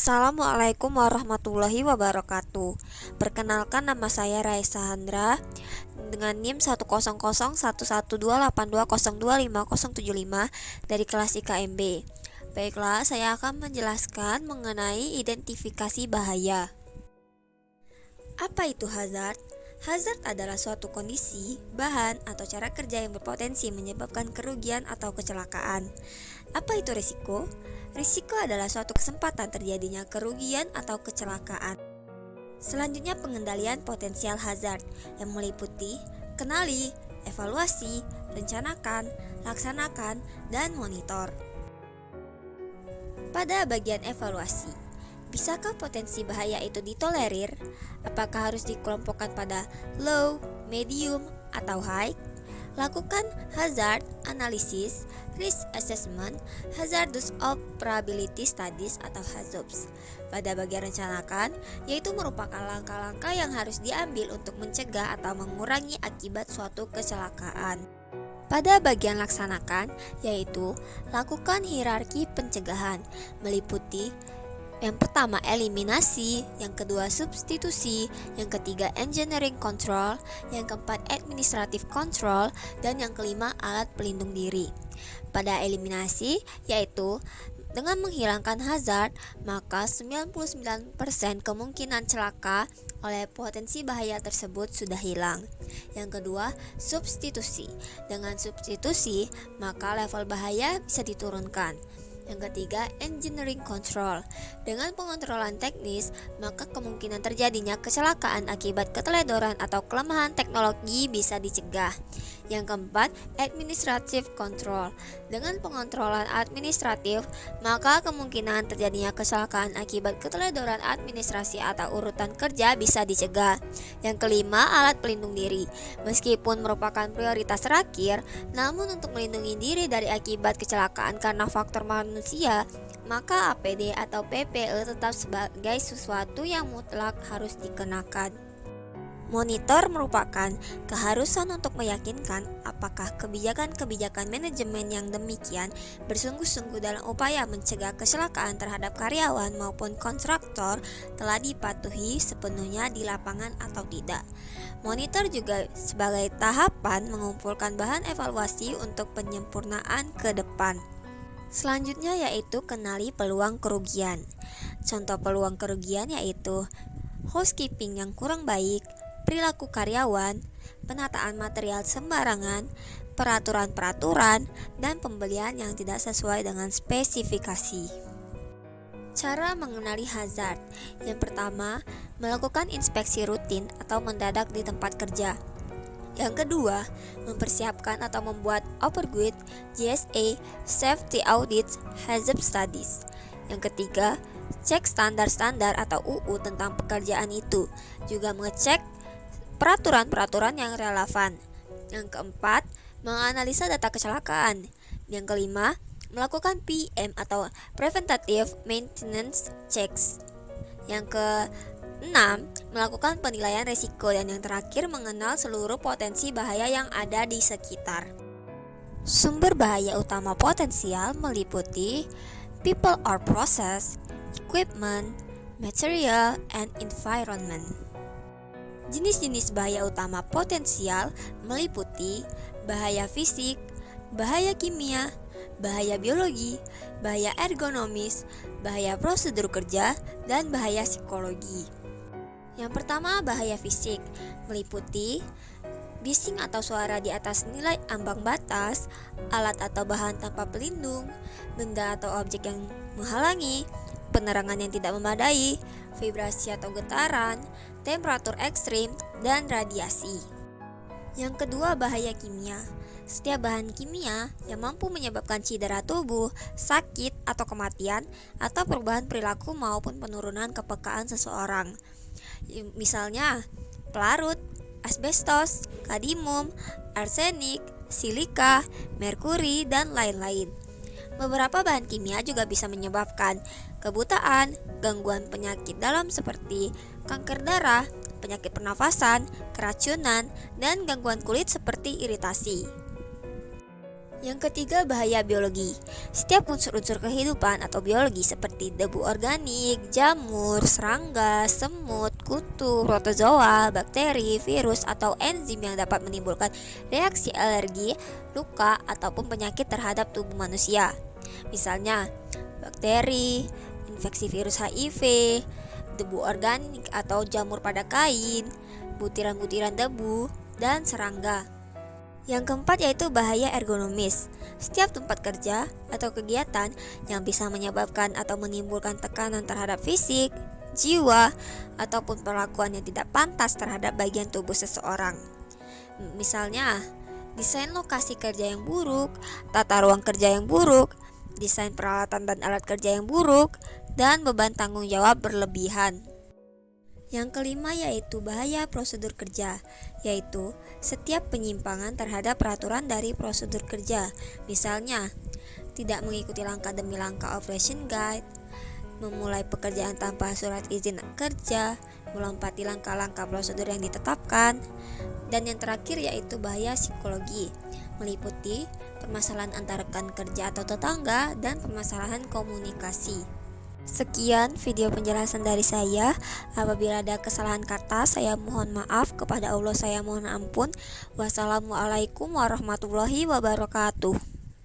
Assalamualaikum warahmatullahi wabarakatuh. Perkenalkan, nama saya Raisa Handra dengan NIM 100111282020575 dari kelas IKMB. Baiklah, saya akan menjelaskan mengenai identifikasi bahaya. Apa itu hazard? Hazard adalah suatu kondisi, bahan, atau cara kerja yang berpotensi menyebabkan kerugian atau kecelakaan. Apa itu risiko? Risiko adalah suatu kesempatan terjadinya kerugian atau kecelakaan. Selanjutnya, pengendalian potensial hazard yang meliputi kenali, evaluasi, rencanakan, laksanakan, dan monitor. Pada bagian evaluasi, bisakah potensi bahaya itu ditolerir? Apakah harus dikelompokkan pada low, medium, atau high? Lakukan hazard analysis, risk assessment, hazardous operability studies atau HAZOPS. Pada bagian rencanakan, yaitu merupakan langkah-langkah yang harus diambil untuk mencegah atau mengurangi akibat suatu kecelakaan. Pada bagian laksanakan, yaitu lakukan hierarki pencegahan, meliputi yang pertama eliminasi, yang kedua substitusi, yang ketiga engineering control, yang keempat administrative control, dan yang kelima alat pelindung diri. Pada eliminasi, yaitu dengan menghilangkan hazard, maka 99% kemungkinan celaka oleh potensi bahaya tersebut sudah hilang. Yang kedua, substitusi. Dengan substitusi, maka level bahaya bisa diturunkan. Yang ketiga, engineering control. Dengan pengontrolan teknis, maka kemungkinan terjadinya kecelakaan akibat keteledoran atau kelemahan teknologi bisa dicegah. Yang keempat, administrative control. Dengan pengontrolan administratif, maka kemungkinan terjadinya kecelakaan akibat keteledoran administrasi atau urutan kerja bisa dicegah. Yang kelima, alat pelindung diri. Meskipun merupakan prioritas terakhir, namun untuk melindungi diri dari akibat kecelakaan karena faktor manusia, maka APD atau PPE tetap sebagai sesuatu yang mutlak harus dikenakan. Monitor merupakan keharusan untuk meyakinkan apakah kebijakan-kebijakan manajemen yang demikian bersungguh-sungguh dalam upaya mencegah kecelakaan terhadap karyawan maupun kontraktor telah dipatuhi sepenuhnya di lapangan atau tidak. Monitor juga sebagai tahapan mengumpulkan bahan evaluasi untuk penyempurnaan ke depan. Selanjutnya yaitu kenali peluang kerugian. Contoh peluang kerugian yaitu housekeeping yang kurang baik, perilaku karyawan, penataan material sembarangan, peraturan-peraturan, dan pembelian yang tidak sesuai dengan spesifikasi. Cara mengenali hazard. Yang pertama, melakukan inspeksi rutin atau mendadak di tempat kerja. Yang kedua, mempersiapkan atau membuat overguide, GSA, Safety Audits, Hazard Studies. Yang ketiga, cek standar-standar atau UU tentang pekerjaan itu, juga mengecek peraturan-peraturan yang relevan. Yang keempat, menganalisa data kecelakaan. Yang kelima, melakukan PM atau Preventative Maintenance Checks. Yang keenam, melakukan penilaian risiko. Dan yang terakhir, mengenal seluruh potensi bahaya yang ada di sekitar. Sumber bahaya utama potensial meliputi people or process, equipment, material, and environment. Jenis-jenis bahaya utama potensial meliputi bahaya fisik, bahaya kimia, bahaya biologi, bahaya ergonomis, bahaya prosedur kerja, dan bahaya psikologi. Yang pertama, bahaya fisik meliputi bising atau suara di atas nilai ambang batas, alat atau bahan tanpa pelindung, benda atau objek yang menghalangi, penerangan yang tidak memadai, vibrasi atau getaran, temperatur ekstrim, dan radiasi. Yang kedua, bahaya kimia. Setiap bahan kimia yang mampu menyebabkan cedera tubuh, sakit, atau kematian, atau perubahan perilaku maupun penurunan kepekaan seseorang. Misalnya, pelarut, asbestos, kadmium, arsenik, silika, merkuri, dan lain-lain. Beberapa bahan kimia juga bisa menyebabkan kebutaan, gangguan penyakit dalam seperti kanker darah, penyakit pernafasan, keracunan, dan gangguan kulit seperti iritasi. Yang ketiga, bahaya biologi. Setiap unsur-unsur kehidupan atau biologi seperti debu organik, jamur, serangga, semut, kutu, protozoa, bakteri, virus, atau enzim yang dapat menimbulkan reaksi alergi, luka, ataupun penyakit terhadap tubuh manusia. Misalnya, bakteri, infeksi virus HIV, debu organik atau jamur pada kain, butiran-butiran debu, dan serangga. Yang keempat yaitu bahaya ergonomis. Setiap tempat kerja atau kegiatan yang bisa menyebabkan atau menimbulkan tekanan terhadap fisik, jiwa, ataupun perlakuan yang tidak pantas terhadap bagian tubuh seseorang. Misalnya, desain lokasi kerja yang buruk, tata ruang kerja yang buruk, desain peralatan dan alat kerja yang buruk, dan beban tanggung jawab berlebihan. Yang kelima yaitu bahaya prosedur kerja, yaitu setiap penyimpangan terhadap peraturan dari prosedur kerja. Misalnya, tidak mengikuti langkah demi langkah operation guide, memulai pekerjaan tanpa surat izin kerja, melompati langkah-langkah prosedur yang ditetapkan. Dan yang terakhir yaitu bahaya psikologi, meliputi permasalahan antar rekan kerja atau tetangga dan permasalahan komunikasi. Sekian video penjelasan dari saya. Apabila ada kesalahan kata, saya mohon maaf. Kepada Allah saya mohon ampun. Wassalamualaikum warahmatullahi wabarakatuh.